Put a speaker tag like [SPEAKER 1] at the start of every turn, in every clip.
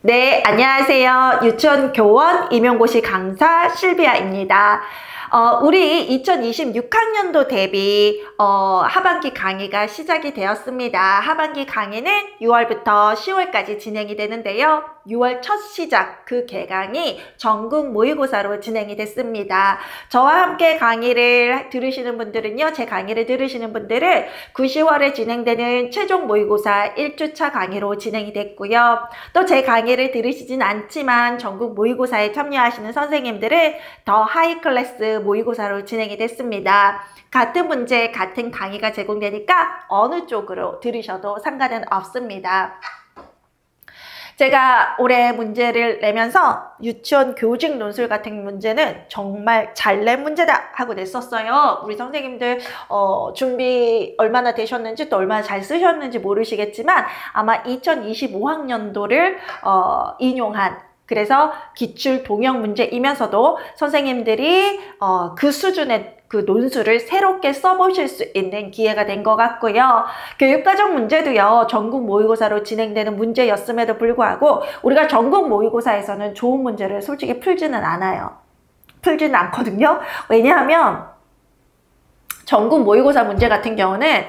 [SPEAKER 1] 네, 안녕하세요. 유치원 교원 임용고시 강사 실비아입니다. 우리 2026학년도 대비 하반기 강의가 시작이 되었습니다. 하반기 강의는 6월부터 10월까지 진행이 되는데요. 6월 첫 시작 그 개강이 전국 모의고사로 진행이 됐습니다. 저와 함께 강의를 들으시는 분들은요, 제 강의를 들으시는 분들은 9, 10월에 진행되는 최종 모의고사 1주차 강의로 진행이 됐고요. 또 제 강의를 들으시진 않지만 전국 모의고사에 참여하시는 선생님들은 더 하이 클래스 모의고사로 진행이 됐습니다. 같은 문제, 같은 강의가 제공되니까 어느 쪽으로 들으셔도 상관은 없습니다. 제가 올해 문제를 내면서 유치원 교직 논술 같은 문제는 정말 잘 낸 문제다 하고 냈었어요. 우리 선생님들 준비 얼마나 되셨는지 또 얼마나 잘 쓰셨는지 모르시겠지만 아마 2025학년도를 인용한, 그래서 기출 동형 문제이면서도 선생님들이 그 수준의 그 논술을 새롭게 써보실 수 있는 기회가 된 것 같고요. 교육과정 문제도요, 전국 모의고사로 진행되는 문제였음에도 불구하고 우리가 전국 모의고사에서는 좋은 문제를 솔직히 풀지는 않아요. 풀지는 않거든요. 왜냐하면 전국 모의고사 문제 같은 경우는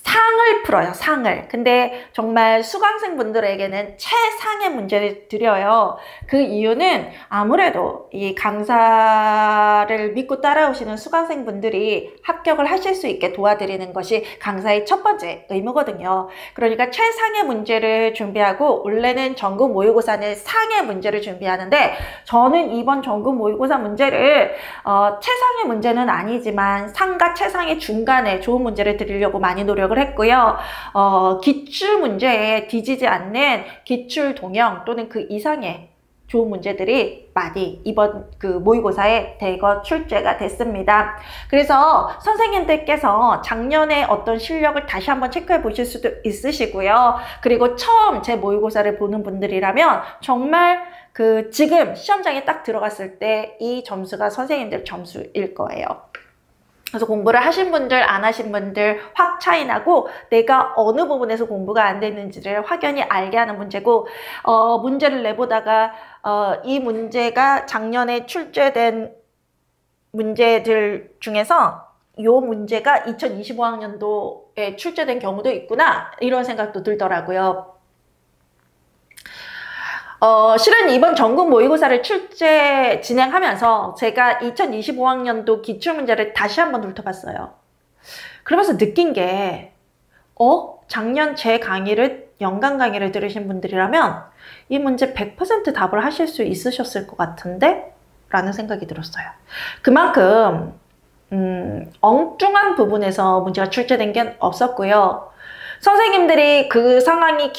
[SPEAKER 1] 상을 풀어요, 상을. 근데 정말 수강생분들에게는 최상의 문제를 드려요. 그 이유는 아무래도 이 강사를 믿고 따라오시는 수강생분들이 합격을 하실 수 있게 도와드리는 것이 강사의 첫 번째 의무거든요. 그러니까 최상의 문제를 준비하고, 원래는 전국 모의고사는 상의 문제를 준비하는데 저는 이번 전국 모의고사 문제를 최상의 문제는 아니지만 상과 최상의 중간에 좋은 문제를 드리려고 많이 노력을 했고요. 기출 문제에 뒤지지 않는 기출 동형 또는 그 이상의 좋은 문제들이 많이 이번 그 모의고사에 대거 출제가 됐습니다. 그래서 선생님들께서 작년에 어떤 실력을 다시 한번 체크해 보실 수도 있으시고요. 그리고 처음 제 모의고사를 보는 분들이라면 정말 그 지금 시험장에 딱 들어갔을 때 이 점수가 선생님들 점수일 거예요. 그래서 공부를 하신 분들, 안 하신 분들 확 차이 나고 내가 어느 부분에서 공부가 안 됐는지를 확연히 알게 하는 문제고, 문제를 내보다가 이 문제가 작년에 출제된 문제들 중에서 이 문제가 2025학년도에 출제된 경우도 있구나, 이런 생각도 들더라고요. 실은 이번 전국 모의고사를 진행하면서 제가 2025학년도 기출문제를 다시 한번 훑어봤어요. 그러면서 느낀 게, 작년 제 강의를, 연간 강의를 들으신 분들이라면 이 문제 100% 답을 하실 수 있으셨을 것 같은데? 라는 생각이 들었어요. 그만큼 엉뚱한 부분에서 문제가 출제된 게 없었고요. 선생님들이 그 상황이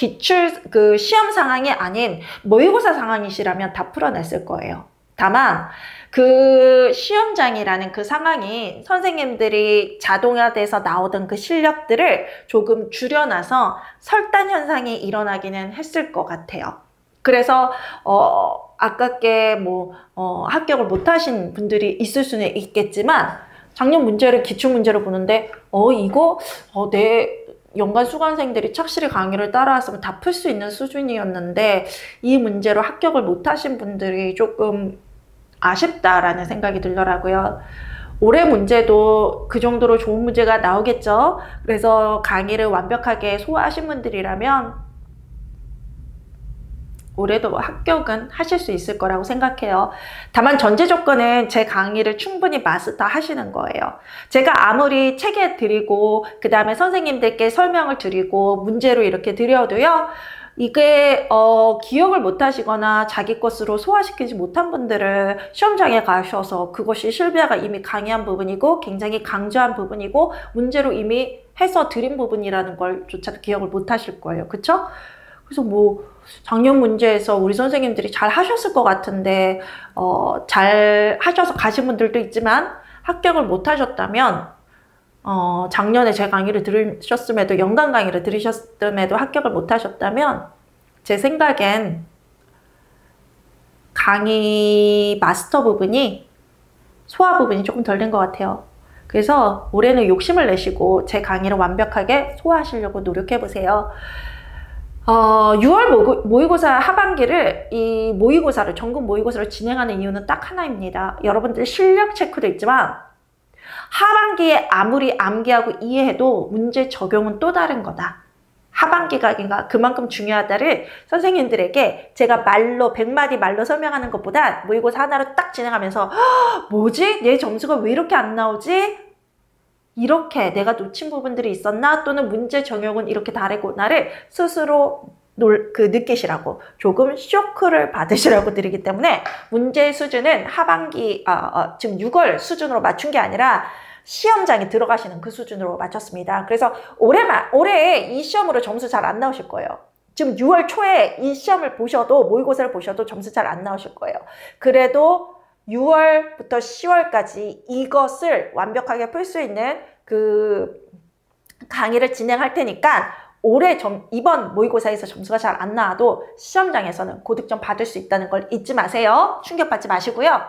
[SPEAKER 1] 그 시험 상황이 아닌 모의고사 상황이시라면 다 풀어냈을 거예요. 다만 그 시험장이라는 그 상황이 선생님들이 자동화돼서 나오던 그 실력들을 조금 줄여놔서 설단 현상이 일어나기는 했을 것 같아요. 그래서 아깝게 합격을 못하신 분들이 있을 수는 있겠지만, 작년 문제를 기출문제로 보는데 이거 내 연간 수강생들이 착실히 강의를 따라왔으면 다 풀 수 있는 수준이었는데 이 문제로 합격을 못하신 분들이 조금 아쉽다라는 생각이 들더라고요. 올해 문제도 그 정도로 좋은 문제가 나오겠죠. 그래서 강의를 완벽하게 소화하신 분들이라면 올해도 합격은 하실 수 있을 거라고 생각해요. 다만 전제 조건은 제 강의를 충분히 마스터 하시는 거예요. 제가 아무리 책에 드리고 그 다음에 선생님들께 설명을 드리고 문제로 이렇게 드려도요, 이게 기억을 못 하시거나 자기 것으로 소화시키지 못한 분들은 시험장에 가셔서 그것이 실비아가 이미 강의한 부분이고 굉장히 강조한 부분이고 문제로 이미 해서 드린 부분이라는 걸 조차도 기억을 못 하실 거예요. 그쵸? 그래서 작년 문제에서 우리 선생님들이 잘 하셨을 것 같은데 잘 하셔서 가신 분들도 있지만 합격을 못 하셨다면, 작년에 제 강의를 들으셨음에도, 연간 강의를 들으셨음에도 합격을 못 하셨다면 제 생각엔 강의 마스터 부분이, 소화 부분이 조금 덜 된 것 같아요. 그래서 올해는 욕심을 내시고 제 강의를 완벽하게 소화하시려고 노력해 보세요. 6월 모의고사 하반기를 이 모의고사를 전국 모의고사를 진행하는 이유는 딱 하나입니다. 여러분들 실력 체크도 있지만 하반기에 아무리 암기하고 이해해도 문제 적용은 또 다른 거다. 하반기가 그만큼 중요하다를 선생님들에게 제가 말로 100마디 말로 설명하는 것보다 모의고사 하나로 딱 진행하면서 뭐지? 내 점수가 왜 이렇게 안 나오지? 이렇게 내가 놓친 부분들이 있었나? 또는 문제 적용은 이렇게 다르구나를 스스로 느끼시라고 조금 쇼크를 받으시라고 드리기 때문에 문제 수준은 하반기 지금 6월 수준으로 맞춘 게 아니라 시험장에 들어가시는 그 수준으로 맞췄습니다. 그래서 올해 이 시험으로 점수 잘 안 나오실 거예요. 지금 6월 초에 이 시험을 보셔도 모의고사를 보셔도 점수 잘 안 나오실 거예요. 그래도 6월부터 10월까지 이것을 완벽하게 풀 수 있는 그 강의를 진행할 테니까 이번 모의고사에서 점수가 잘 안 나와도 시험장에서는 고득점 받을 수 있다는 걸 잊지 마세요. 충격받지 마시고요.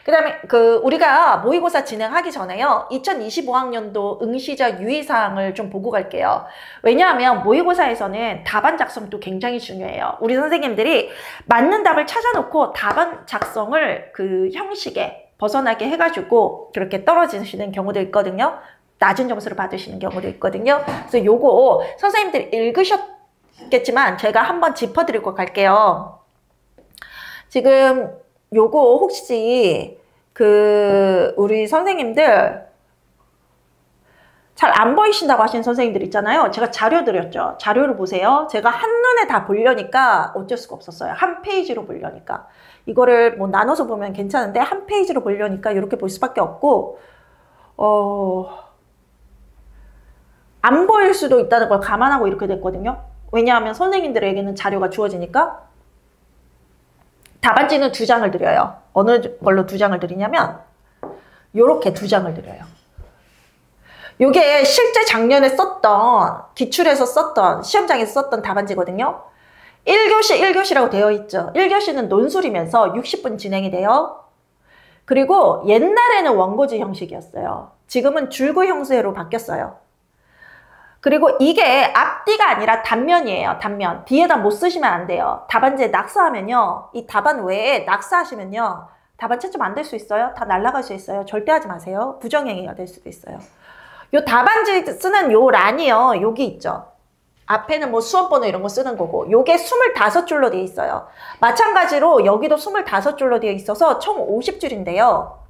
[SPEAKER 1] 그 다음에 우리가 모의고사 진행하기 전에요. 2025학년도 응시자 유의사항을 좀 보고 갈게요. 왜냐하면 모의고사에서는 답안 작성도 굉장히 중요해요. 우리 선생님들이 맞는 답을 찾아놓고 답안 작성을 그 형식에 벗어나게 해가지고 그렇게 떨어지시는 경우도 있거든요. 낮은 점수를 받으시는 경우도 있거든요. 그래서 요거 선생님들이 읽으셨겠지만 제가 한번 짚어드리고 갈게요. 지금 요거 혹시 우리 선생님들 잘 안 보이신다고 하시는 선생님들 있잖아요. 제가 자료 드렸죠. 자료를 보세요. 제가 한눈에 다 보려니까 어쩔 수가 없었어요. 한 페이지로 보려니까. 이거를 뭐 나눠서 보면 괜찮은데 한 페이지로 보려니까 이렇게 볼 수밖에 없고 안 보일 수도 있다는 걸 감안하고 이렇게 됐거든요. 왜냐하면 선생님들에게는 자료가 주어지니까 답안지는 2장을 드려요. 어느 걸로 2장을 드리냐면 요렇게 2장을 드려요. 요게 실제 작년에 기출에서 썼던 시험장에서 썼던 답안지거든요. 1교시 1교시라고 되어 있죠. 1교시는 논술이면서 60분 진행이 돼요. 그리고 옛날에는 원고지 형식이었어요. 지금은 줄구 형태로 바뀌었어요. 그리고 이게 앞뒤가 아니라 단면이에요. 단면. 뒤에다 못 쓰시면 안 돼요. 답안지에 낙서하면요. 이 답안 외에 낙서하시면요. 답안 채점 안 될 수 있어요. 다 날아갈 수 있어요. 절대 하지 마세요. 부정행위가 될 수도 있어요. 요 답안지 쓰는 요 란이요. 여기 있죠. 앞에는 뭐 수험번호 이런 거 쓰는 거고 요게 25줄로 되어 있어요. 마찬가지로 여기도 25줄로 되어 있어서 총 50줄인데요.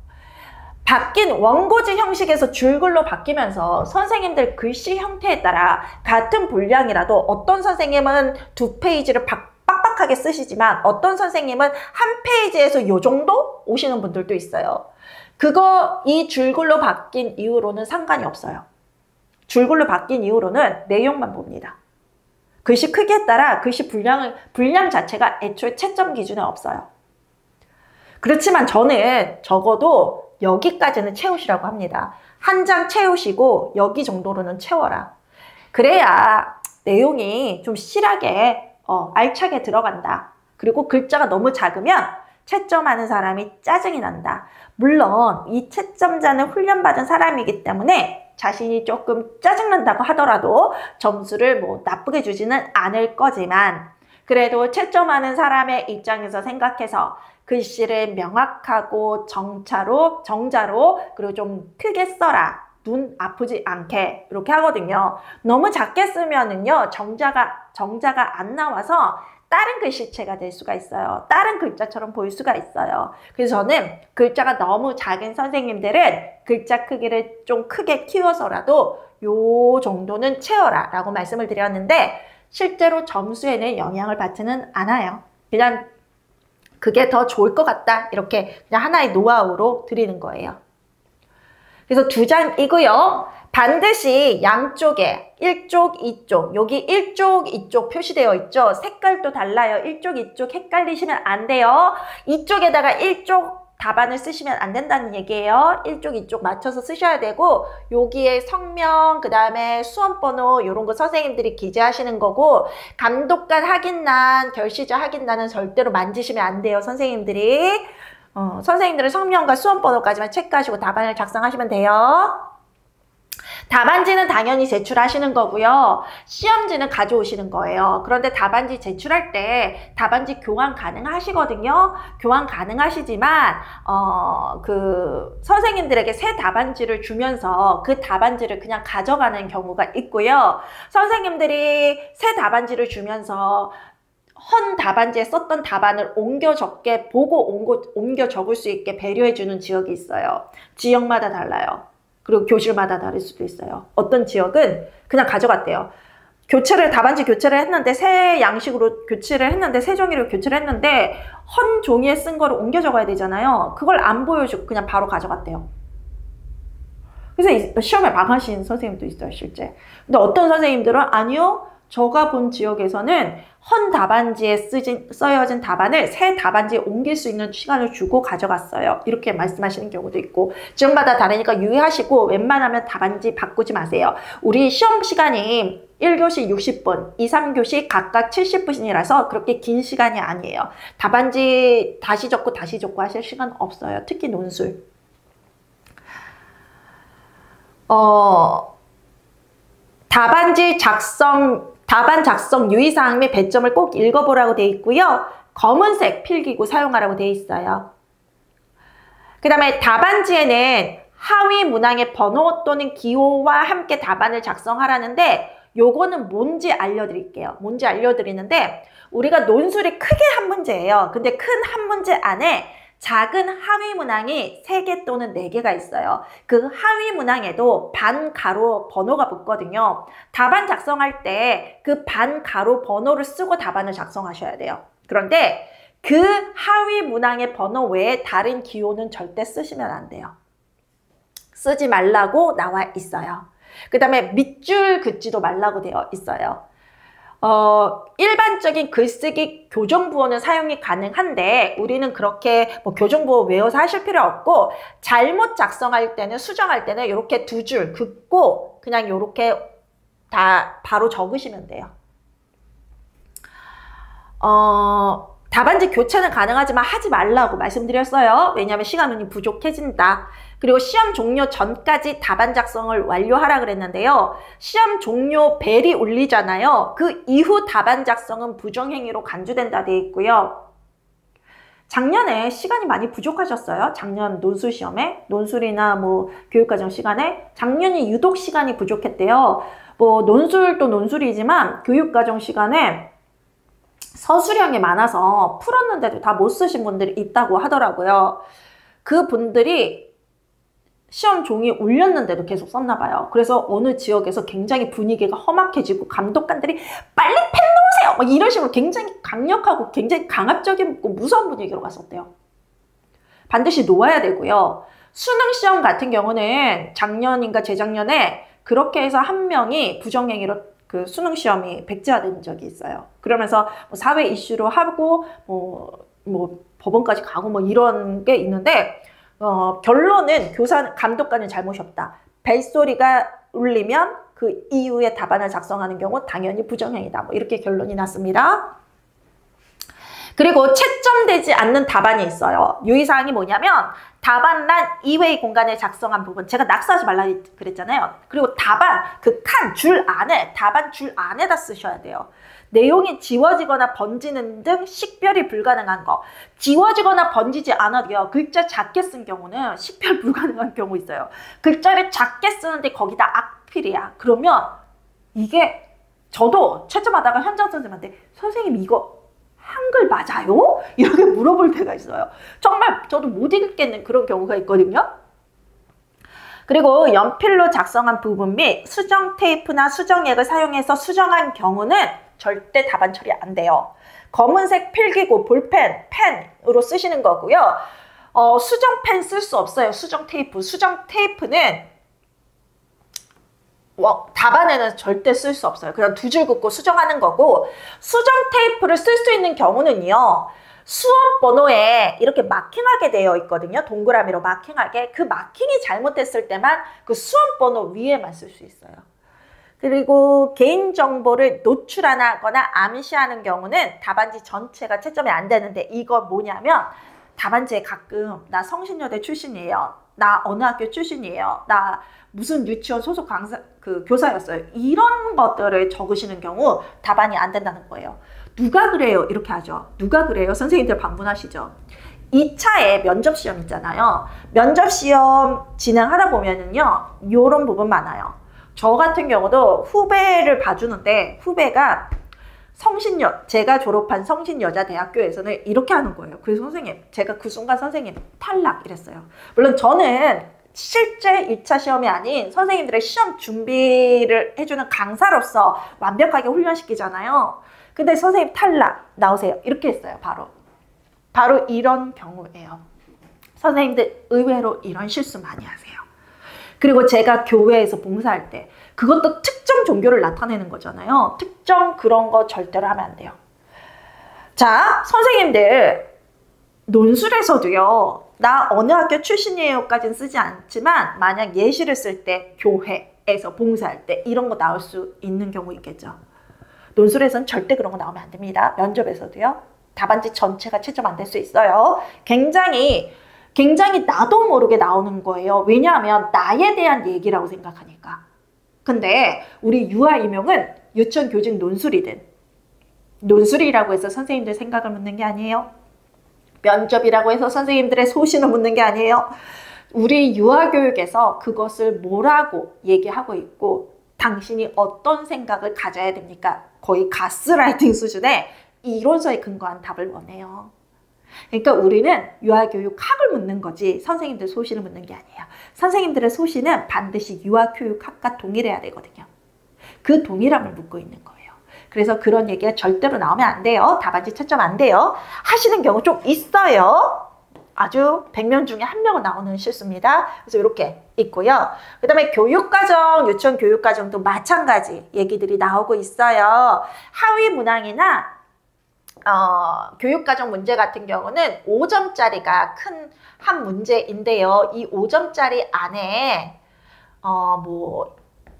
[SPEAKER 1] 바뀐 원고지 형식에서 줄글로 바뀌면서 선생님들 글씨 형태에 따라 같은 분량이라도 어떤 선생님은 2페이지를 빡빡하게 쓰시지만 어떤 선생님은 한 페이지에서 요 정도 오시는 분들도 있어요. 이 줄글로 바뀐 이후로는 상관이 없어요. 줄글로 바뀐 이후로는 내용만 봅니다. 글씨 크기에 따라 글씨 분량 자체가 애초에 채점 기준에 없어요. 그렇지만 저는 적어도 여기까지는 채우시라고 합니다. 한 장 채우시고 여기 정도로는 채워라. 그래야 내용이 좀 실하게 알차게 들어간다. 그리고 글자가 너무 작으면 채점하는 사람이 짜증이 난다. 물론 이 채점자는 훈련받은 사람이기 때문에 자신이 조금 짜증난다고 하더라도 점수를 뭐 나쁘게 주지는 않을 거지만 그래도 채점하는 사람의 입장에서 생각해서 글씨를 명확하고 정자로 그리고 좀 크게 써라. 눈 아프지 않게 이렇게 하거든요. 너무 작게 쓰면은요 정자가 안 나와서 다른 글씨체가 될 수가 있어요. 다른 글자처럼 보일 수가 있어요. 그래서 저는 글자가 너무 작은 선생님들은 글자 크기를 좀 크게 키워서라도 요 정도는 채워라 라고 말씀을 드렸는데 실제로 점수에는 영향을 받지는 않아요. 그냥 그게 더 좋을 것 같다. 이렇게 그냥 하나의 노하우로 드리는 거예요. 그래서 2장이고요. 반드시 양쪽에 1쪽, 2쪽, 여기 1쪽, 2쪽 표시되어 있죠. 색깔도 달라요. 1쪽, 2쪽 헷갈리시면 안 돼요. 이쪽에다가 1쪽 답안을 쓰시면 안 된다는 얘기예요. 1쪽, 2쪽 맞춰서 쓰셔야 되고 여기에 성명, 그 다음에 수험번호 이런 거 선생님들이 기재하시는 거고 감독관 확인란, 결시자 확인란은 절대로 만지시면 안 돼요. 선생님들이. 선생님들은 성명과 수험번호까지만 체크하시고 답안을 작성하시면 돼요. 답안지는 당연히 제출하시는 거고요. 시험지는 가져오시는 거예요. 그런데 답안지 제출할 때 답안지 교환 가능하시거든요. 교환 가능하시지만 그 선생님들에게 새 답안지를 주면서 그 답안지를 그냥 가져가는 경우가 있고요. 선생님들이 새 답안지를 주면서 헌 답안지에 썼던 답안을 옮겨 적게 보고 옮겨 적을 수 있게 배려해주는 지역이 있어요. 지역마다 달라요. 그리고 교실마다 다를 수도 있어요. 어떤 지역은 그냥 가져갔대요. 답안지 교체를 했는데 새 양식으로 교체를 했는데 새 종이로 교체를 했는데 헌 종이에 쓴 거를 옮겨 적어야 되잖아요. 그걸 안 보여주고 그냥 바로 가져갔대요. 그래서 시험에 망하신 선생님도 있어요, 실제. 근데 어떤 선생님들은 아니요, 제가 본 지역에서는 헌 답안지에 써여진 답안을 새 답안지에 옮길 수 있는 시간을 주고 가져갔어요. 이렇게 말씀하시는 경우도 있고, 지역마다 다르니까 유의하시고 웬만하면 답안지 바꾸지 마세요. 우리 시험 시간이 1교시 60분, 2, 3교시 각각 70분이라서 그렇게 긴 시간이 아니에요. 답안지 다시 적고 하실 시간 없어요. 특히 논술. 답안 작성 유의사항 및 배점을 꼭 읽어보라고 되어 있고요. 검은색 필기구 사용하라고 되어 있어요. 그 다음에 답안지에는 하위 문항의 번호 또는 기호와 함께 답안을 작성하라는데 요거는 뭔지 알려드릴게요. 뭔지 알려드리는데 우리가 논술이 크게 한 문제예요. 근데 큰 한 문제 안에 작은 하위 문항이 3개 또는 4개가 있어요. 그 하위 문항에도 반가로 번호가 붙거든요. 답안 작성할 때 그 반가로 번호를 쓰고 답안을 작성하셔야 돼요. 그런데 그 하위 문항의 번호 외에 다른 기호는 절대 쓰시면 안 돼요. 쓰지 말라고 나와 있어요. 그 다음에 밑줄 긋지도 말라고 되어 있어요. 일반적인 글쓰기 교정부호는 사용이 가능한데 우리는 그렇게 뭐 교정부호 외워서 하실 필요 없고 잘못 작성할 때는 수정할 때는 이렇게 2줄 긋고 그냥 이렇게 다 바로 적으시면 돼요. 답안지 교체는 가능하지만 하지 말라고 말씀드렸어요. 왜냐하면 시간이 부족해진다. 그리고 시험 종료 전까지 답안 작성을 완료하라 그랬는데요. 시험 종료 벨이 울리잖아요. 그 이후 답안 작성은 부정행위로 간주된다 되어 있고요. 작년에 시간이 많이 부족하셨어요. 작년 논술 시험에, 논술이나 뭐 교육과정 시간에 작년이 유독 시간이 부족했대요. 뭐 논술도 논술이지만 교육과정 시간에 서술형이 많아서 풀었는데도 다 못 쓰신 분들이 있다고 하더라고요. 그 분들이 시험 종이 울렸는데도 계속 썼나 봐요. 그래서 어느 지역에서 굉장히 분위기가 험악해지고 감독관들이 빨리 펜 놓으세요! 막 이런 식으로 굉장히 강력하고 굉장히 강압적인 무서운 분위기로 갔었대요. 반드시 놓아야 되고요. 수능 시험 같은 경우는 작년인가 재작년에 그렇게 해서 한 명이 부정행위로 그 수능 시험이 백지화된 적이 있어요. 그러면서 뭐 사회 이슈로 하고 뭐 법원까지 가고 뭐 이런 게 있는데 결론은 감독관은 잘못이 없다. 벨소리가 울리면 그 이후에 답안을 작성하는 경우 당연히 부정행위다. 뭐 이렇게 결론이 났습니다. 그리고 채점되지 않는 답안이 있어요. 유의사항이 뭐냐면 답안란 이외의 공간에 작성한 부분, 제가 낙서하지 말라 그랬잖아요. 그리고 답안 그 칸 줄 안에, 답안 줄 안에다 쓰셔야 돼요. 내용이 지워지거나 번지는 등 식별이 불가능한 거. 지워지거나 번지지 않아도요. 글자 작게 쓴 경우는 식별 불가능한 경우 있어요. 글자를 작게 쓰는데 거기다 악필이야. 그러면 이게 저도 채점하다가 현장 선생님한테 선생님 이거 한글 맞아요? 이렇게 물어볼 때가 있어요. 정말 저도 못 읽겠는 그런 경우가 있거든요. 그리고 연필로 작성한 부분 및 수정 테이프나 수정액을 사용해서 수정한 경우는 절대 답안 처리 안 돼요. 검은색 필기구, 볼펜, 펜으로 쓰시는 거고요. 수정펜 쓸 수 없어요. 수정 테이프. 수정 테이프는 답안에는 절대 쓸 수 없어요. 그냥 2줄 긋고 수정하는 거고, 수정 테이프를 쓸 수 있는 경우는요. 수험 번호에 이렇게 마킹하게 되어 있거든요. 동그라미로 마킹하게. 그 마킹이 잘못됐을 때만 그 수험 번호 위에만 쓸 수 있어요. 그리고 개인정보를 노출하거나 암시하는 경우는 답안지 전체가 채점이 안 되는데 이거 뭐냐면 답안지에 가끔 나 성신여대 출신이에요. 나 어느 학교 출신이에요. 나 무슨 유치원 소속 강사, 교사였어요. 이런 것들을 적으시는 경우 답안이 안 된다는 거예요. 누가 그래요? 이렇게 하죠. 누가 그래요? 선생님들 반문하시죠. 2차에 면접시험 있잖아요. 면접시험 진행하다 보면은요, 요런 부분 많아요. 저 같은 경우도 후배를 봐주는데, 후배가 제가 졸업한 성신여자대학교에서는 이렇게 하는 거예요. 그래서 선생님, 제가 그 순간 선생님 탈락 이랬어요. 물론 저는 실제 1차 시험이 아닌 선생님들의 시험 준비를 해주는 강사로서 완벽하게 훈련시키잖아요. 근데 선생님 탈락 나오세요. 이렇게 했어요. 바로 이런 경우예요. 선생님들 의외로 이런 실수 많이 하세요. 그리고 제가 교회에서 봉사할 때 그것도 특정 종교를 나타내는 거잖아요. 특정 그런 거 절대로 하면 안 돼요. 자, 선생님들 논술에서도요. 나 어느 학교 출신이에요 까지는 쓰지 않지만 만약 예시를 쓸 때 교회에서 봉사할 때 이런 거 나올 수 있는 경우 있겠죠. 논술에서는 절대 그런 거 나오면 안 됩니다. 면접에서도요. 답안지 전체가 채점 안 될 수 있어요. 굉장히 나도 모르게 나오는 거예요. 왜냐하면 나에 대한 얘기라고 생각하니까. 근데 우리 유아이명은 유치원 교직 논술이든 논술이라고 해서 선생님들 생각을 묻는 게 아니에요. 면접이라고 해서 선생님들의 소신을 묻는 게 아니에요. 우리 유아교육에서 그것을 뭐라고 얘기하고 있고 당신이 어떤 생각을 가져야 됩니까? 거의 가스라이팅 수준의 이론서에 근거한 답을 원해요. 그러니까 우리는 유아교육학을 묻는 거지 선생님들 소신을 묻는 게 아니에요. 선생님들의 소신은 반드시 유아교육학과 동일해야 되거든요. 그 동일함을 묻고 있는 거예요. 그래서 그런 얘기가 절대로 나오면 안 돼요. 답안지 채점 안 돼요. 하시는 경우 좀 있어요. 아주 100명 중에 1명은 나오는 실수입니다. 그래서 이렇게 있고요. 그 다음에 교육과정, 유치원 교육과정도 마찬가지 얘기들이 나오고 있어요. 하위 문항이나 교육과정 문제 같은 경우는 5점짜리가 큰 한 문제인데요. 이 5점짜리 안에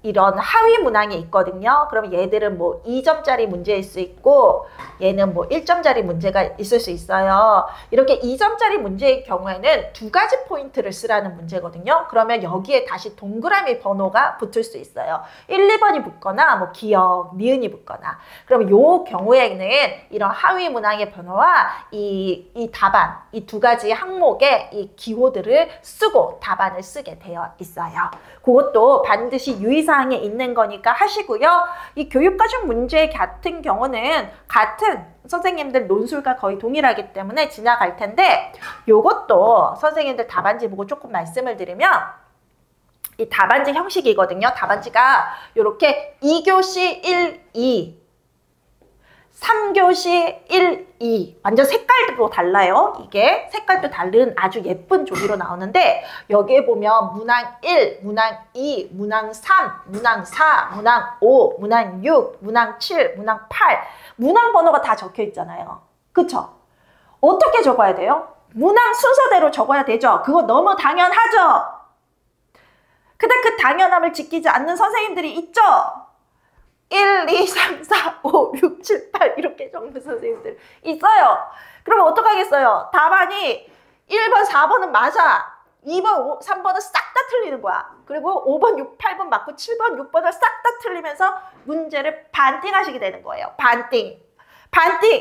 [SPEAKER 1] 이런 하위 문항이 있거든요. 그럼 얘들은 뭐 2점짜리 문제일 수 있고 얘는 뭐 1점짜리 문제가 있을 수 있어요. 이렇게 2점짜리 문제의 경우에는 두 가지 포인트를 쓰라는 문제거든요. 그러면 여기에 다시 동그라미 번호가 붙을 수 있어요. 1, 2번이 붙거나 뭐 기억, 니은이 붙거나. 그럼 요 경우에는 이런 하위 문항의 번호와 이 답안, 이 두 가지 항목의 이 기호들을 쓰고 답안을 쓰게 되어 있어요. 그것도 반드시 유의사항에 있는 거니까 하시고요. 이 교육과정 문제 같은 경우는 같은 선생님들 논술과 거의 동일하기 때문에 지나갈 텐데 요것도 선생님들 답안지 보고 조금 말씀을 드리면 이 답안지 형식이거든요. 답안지가 이렇게 2교시 1, 2 3교시 1, 2 완전 색깔도 달라요. 이게 색깔도 다른 아주 예쁜 종이로 나오는데 여기에 보면 문항 1, 문항 2, 문항 3, 문항 4, 문항 5, 문항 6, 문항 7, 문항 8 문항 번호가 다 적혀 있잖아요. 그쵸? 어떻게 적어야 돼요? 문항 순서대로 적어야 되죠. 그거 너무 당연하죠. 근데 그 당연함을 지키지 않는 선생님들이 있죠. 1, 2, 3, 4, 5, 6, 7, 8 이렇게 적는 선생님들 있어요. 그러면 어떡하겠어요? 답안이 1번, 4번은 맞아. 2번, 3번은 싹 다 틀리는 거야. 그리고 5번, 6, 8번 맞고 7번, 6번을 싹 다 틀리면서 문제를 반띵하시게 되는 거예요. 반띵.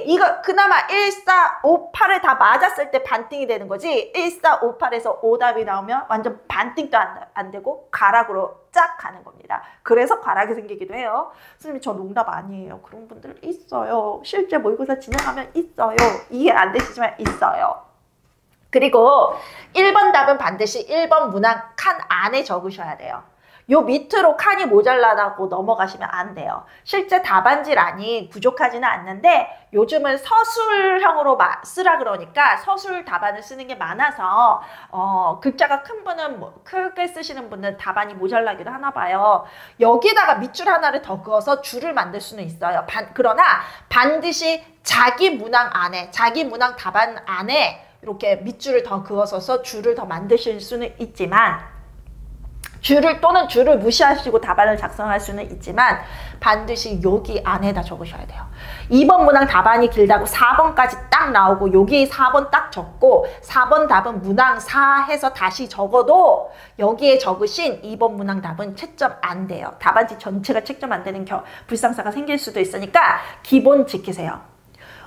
[SPEAKER 1] 이거 그나마 1, 4, 5, 8을 다 맞았을 때 반띵이 되는 거지. 1, 4, 5, 8에서 오답이 나오면 완전 반띵도 안 되고 가락으로 쫙 가는 겁니다. 그래서 가락이 생기기도 해요. 선생님 저 농담 아니에요. 그런 분들 있어요. 실제 모의고사 진행하면 있어요. 이해 안 되시지만 있어요. 그리고 1번 답은 반드시 1번 문항 칸 안에 적으셔야 돼요. 요 밑으로 칸이 모자라다고 넘어가시면 안 돼요. 실제 답안지란이 부족하지는 않는데 요즘은 서술형으로 쓰라 그러니까 서술 답안을 쓰는 게 많아서 글자가 큰 분은 크게 쓰시는 분은 답안이 모자라기도 하나 봐요. 여기다가 밑줄 하나를 더 그어서 줄을 만들 수는 있어요. 그러나 반드시 자기 문항 안에, 자기 문항 답안 안에 이렇게 밑줄을 더 그어서 줄을 더 만드실 수는 있지만 줄을 무시하시고 답안을 작성할 수는 있지만 반드시 여기 안에다 적으셔야 돼요. 2번 문항 답안이 길다고 4번까지 딱 나오고 여기 4번 딱 적고 4번 답은 문항 4 해서 다시 적어도 여기에 적으신 2번 문항 답은 채점 안 돼요. 답안지 전체가 채점 안 되는 불상사가 생길 수도 있으니까 기본 지키세요.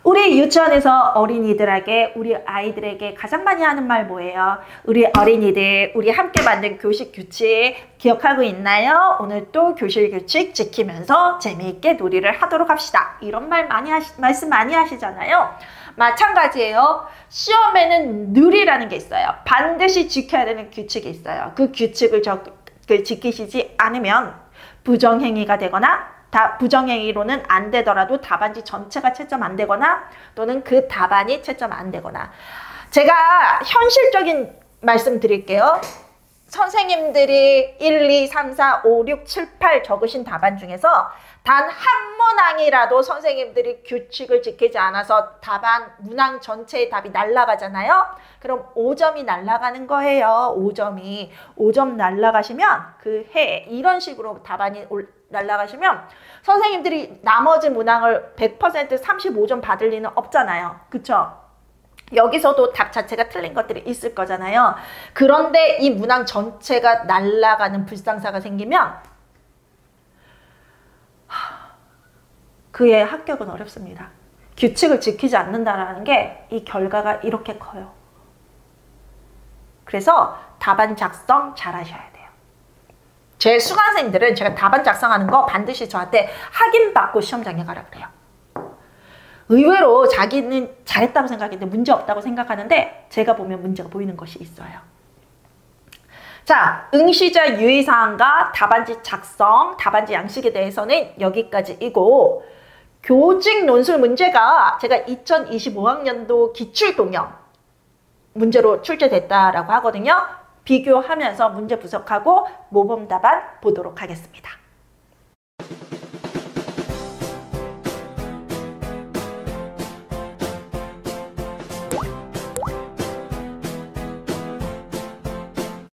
[SPEAKER 1] 우리 유치원에서 어린이들에게, 우리 아이들에게 가장 많이 하는 말 뭐예요? 우리 어린이들, 우리 함께 만든 교실 규칙 기억하고 있나요? 오늘 또 교실 규칙 지키면서 재미있게 놀이를 하도록 합시다. 이런 말씀 많이 하시잖아요. 마찬가지예요. 시험에는 늘이라는 게 있어요. 반드시 지켜야 되는 규칙이 있어요. 그 규칙을 지키시지 않으면 부정행위가 되거나 부정행위로는 안 되더라도 답안지 전체가 채점 안 되거나 또는 그 답안이 채점 안 되거나. 제가 현실적인 말씀 드릴게요. 선생님들이 1, 2, 3, 4, 5, 6, 7, 8 적으신 답안 중에서 단 한 문항이라도 선생님들이 규칙을 지키지 않아서 문항 전체의 답이 날아가잖아요. 그럼 5점이 날아가는 거예요. 5점 날아가시면 그 해 이런 식으로 답안이 날아가시면 선생님들이 나머지 문항을 100% 35점 받을 리는 없잖아요. 그쵸? 여기서도 답 자체가 틀린 것들이 있을 거잖아요. 그런데 이 문항 전체가 날아가는 불상사가 생기면 그의 합격은 어렵습니다. 규칙을 지키지 않는다는 게 이 결과가 이렇게 커요. 그래서 답안 작성 잘 하셔야 돼요. 제 수강생들은 제가 답안 작성하는 거 반드시 저한테 확인받고 시험장에 가라 그래요. 의외로 자기는 잘했다고 생각했는데 문제 없다고 생각하는데 제가 보면 문제가 보이는 것이 있어요. 자, 응시자 유의사항과 답안지 작성, 답안지 양식에 대해서는 여기까지이고 교직 논술 문제가 제가 2025학년도 기출동형 문제로 출제됐다라고 하거든요. 비교하면서 문제 분석하고 모범 답안 보도록 하겠습니다.